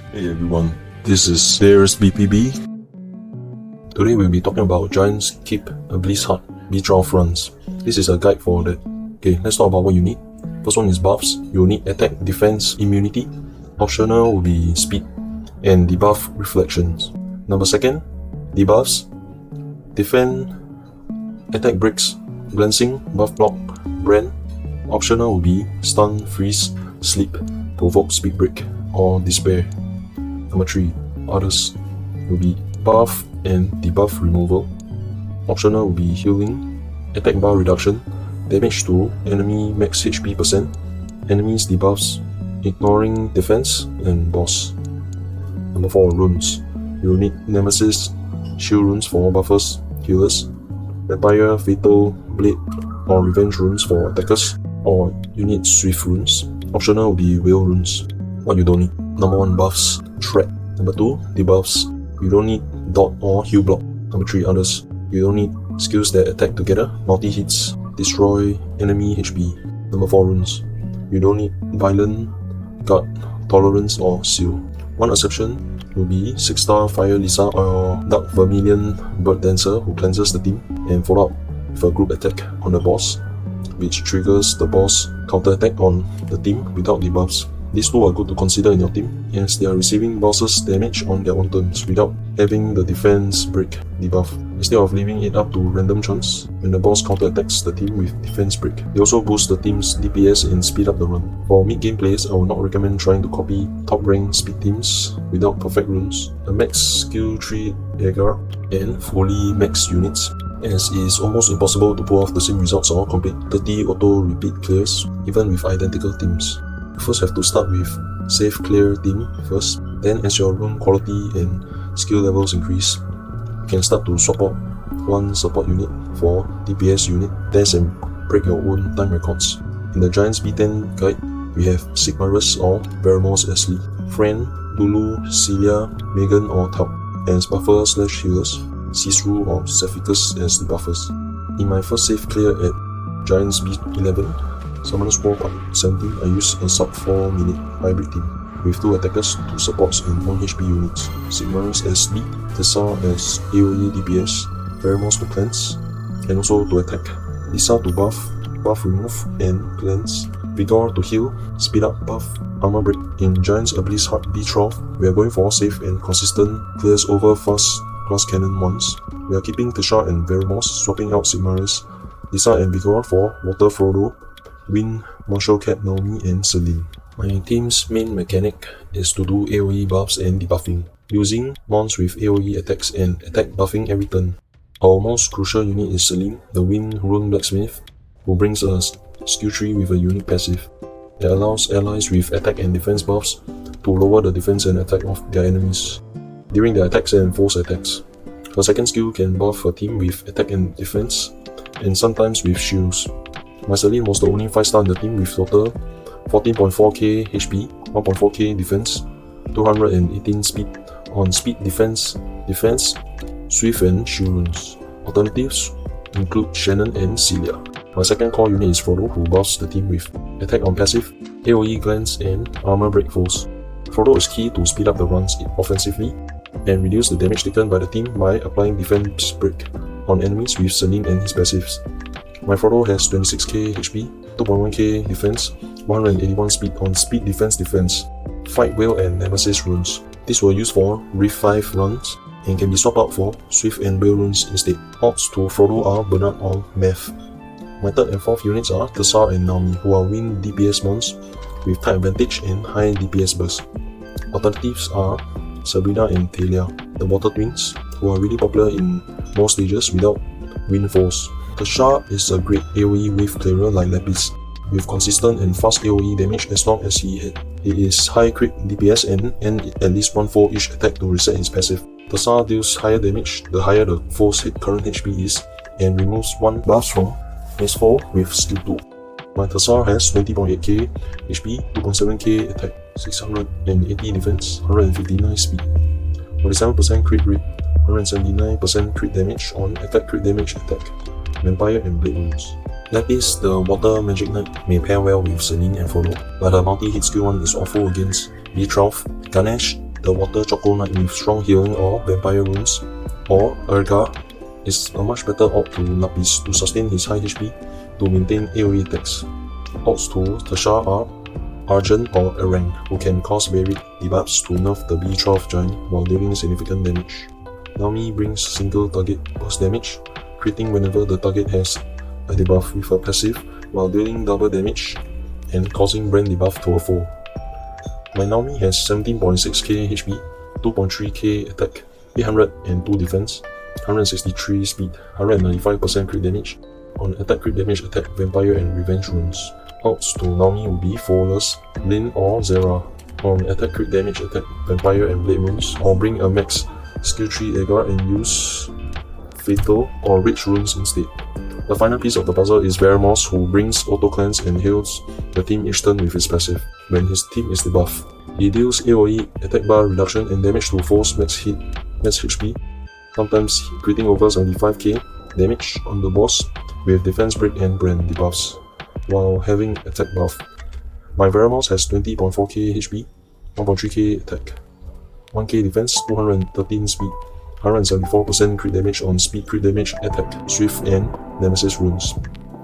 Hey everyone, this is There's BPB. Today we'll be talking about Giant's Keep a Bliss Heart B12 runs. This is a guide for that. Okay, let's talk about what you need. First one is buffs. You'll need attack, defense, immunity. Optional will be speed and debuff reflections. Number second, debuffs. Defend, attack breaks, glancing, buff block, brand. Optional will be stun, freeze, sleep, provoke, speed break, or despair. Number 3, others will be buff and debuff removal. Optional will be healing, attack bar reduction, damage to enemy max HP %, enemies debuffs, ignoring defense, and boss. Number 4, runes. You will need Nemesis, shield runes for buffers, healers, Vampire, Fatal, Blade, or Revenge runes for attackers, or you need Swift runes. Optional will be Whale runes. What you don't need. Number 1, buffs, Threat. Number 2, debuffs. You don't need dot or heal block. Number 3, others. You don't need skills that attack together, multi-hits, destroy enemy HP. Number 4, runes. You don't need violent, guard, tolerance, or seal. One exception will be 6-star Fire Lisa or Dark Vermilion Bird Dancer, who cleanses the team and follow up with a group attack on the boss, which triggers the boss counter attack on the team without debuffs. These two are good to consider in your team, as they are receiving bosses damage on their own turns without having the defense break debuff, instead of leaving it up to random chance when the boss counterattacks the team with defense break. They also boost the team's DPS and speed up the run. For mid-game players, I would not recommend trying to copy top-rank speed teams without perfect runes, a max skill tree Eirgar, and fully max units, as it is almost impossible to pull off the same results or complete 30 auto-repeat clears even with identical teams. You first have to start with safe clear team first, then as your rune quality and skill levels increase, you can start to swap out one support unit for DPS unit, test and break your own time records. In the Giant's B10 guide, we have Sigmarus or Veromos as lead, Fran, Lulu, Celia, Megan or Talc as buffer/healers, Cisru or Cephicus as the buffers. In my first safe clear at Giant's B11, Summoners War Part 17, I used a sub 4 minute hybrid team with 2 attackers, 2 supports and 1 HP units. Sigmarus as lead, Teshar as AoE DPS, Veromos to cleanse and also to attack, Lisa to buff, buff remove and cleanse, Vigor to heal, speed up, buff, armor break. In Giant's Bliss Heart B12, we are going for safe and consistent clears over fast glass cannon mons. We are keeping Teshar and Veromos, swapping out Sigmarus, Lisa and Vigor for Water Frodo, Wind, Martial Cat Naomi and Celine. My team's main mechanic is to do AoE buffs and debuffing, using mons with AoE attacks and attack buffing every turn. Our most crucial unit is Celine, the Wind Rune Blacksmith, who brings a skill tree with a unique passive that allows allies with attack and defense buffs to lower the defense and attack of their enemies during their attacks and force attacks. Her second skill can buff a team with attack and defense, and sometimes with shields. My Celine was the only 5-star in the team with total 14.4k HP, 1.4k defense, 218 speed on speed, defense, swift and shield runes. Alternatives include Shamann and Celia. My second core unit is Frodo, who buffs the team with attack on passive, AoE glance and armor break foes. Frodo is key to speed up the runs offensively and reduce the damage taken by the team by applying defense break on enemies with Celine and his passives. My Frodo has 26k HP, 2.1k defense, 181 speed on speed, defense, fight whale and nemesis runes. These were used for Rift 5 runs and can be swapped out for Swift and Whale runes instead. Odds to Frodo are Bernard or Math. My third and fourth units are Teshar and Naomi, who are Wind DPS mons with type advantage and high DPS burst. Alternatives are Sabrina and Talia, the Water Twins, who are really popular in more stages without wind foes. Teshar is a great AoE wave clearer like Lapis, with consistent and fast AoE damage as long as he is high crit DPS and at least 1 4 each attack to reset his passive. Teshar deals higher damage the higher the foe's current HP is, and removes 1 buff from his foe with skill 2. My Teshar has 20.8k HP, 2.7k attack, 680 defense, 159 speed, 47% crit rate, 179% crit damage on attack, crit damage attack, Vampire and Blade runes. Lapis, the Water Magic Knight, may pair well with Celine and Frodo, but her multi-hit skill 1 is awful against B12, Ganache, the Water Choco Knight with strong healing or vampire runes, or Eirgar is a much better alt to Lapis to sustain his high HP to maintain AoE attacks. Alts to Teshar are Argent or Erang, who can cause varied debuffs to nerf the B12 giant while dealing significant damage. Naomi brings single target burst damage, critting whenever the target has a debuff with a passive while dealing double damage and causing brand debuff to a foe. My Naomi has 17.6k HP, 2.3k attack, 802 defense, 163 speed, 195% crit damage. On attack crit damage, attack vampire and revenge runes. Alts to Naomi will be Flawless, Lin or Zera. On attack crit damage, attack vampire and blade runes, or bring a max skill 3 Eirgar and use fatal or rage runes instead. The final piece of the puzzle is Veromos, who brings auto cleanse and heals the team each turn with his passive. When his team is debuffed, he deals AoE, attack bar reduction and damage to foes max HP, sometimes critting over 75k damage on the boss with defense break and brand debuffs, while having attack buff. My Veromos has 20.4k HP, 1.3k attack, 1k defense, 213 speed, 174% crit damage on speed, crit damage, attack, swift and nemesis runes.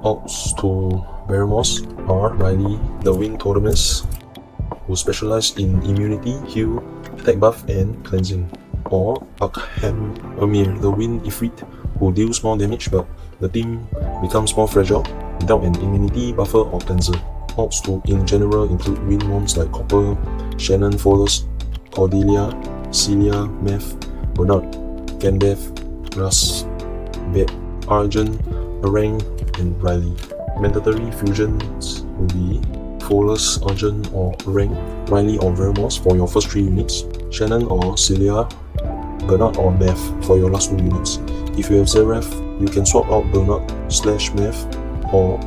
Alts to Veromos are Riley, the Wing Totemis, who specialize in immunity, heal, attack buff and cleansing, or Arkham Amir, the Wind Ifrit, who deals more damage but the team becomes more fragile without an immunity buffer or cleanser. Alts to in general include wind mons like Copper, Shannon Flawless, Cordelia, Celia, Meth, Bernard, Gandalf, Russ, Bet, Argent, Erang, and Riley. Mandatory fusions will be Flawless, Argent or Erang, Riley or Veromos for your first 3 units, Shannon or Celia, Bernard or Meth for your last 2 units. If you have Zeref, you can swap out Bernard/Meth or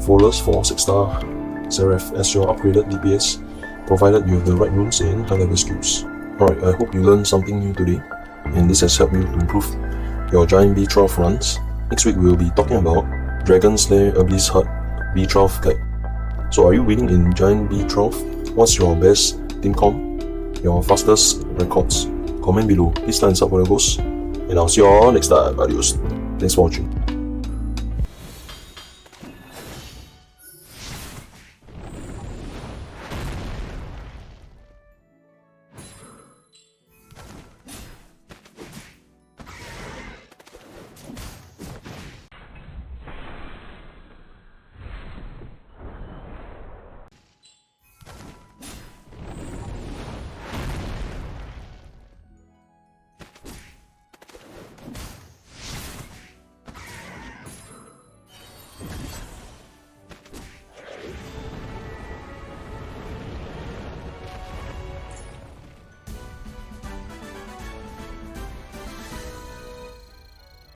Flawless for 6-star Zeref as your upgraded DPS, provided you have the right runes and high level skills. Alright, I hope you learned something new today, and this has helped you to improve your Giant B12 runs. Next week we will be talking about Dragon Slayer Abyss Hut B12 guide. So are you winning in Giant B12? What's your best team comp? Your fastest records? Comment below. Please sign up for the ghost, and I'll see you all next time. Adios. Thanks for watching.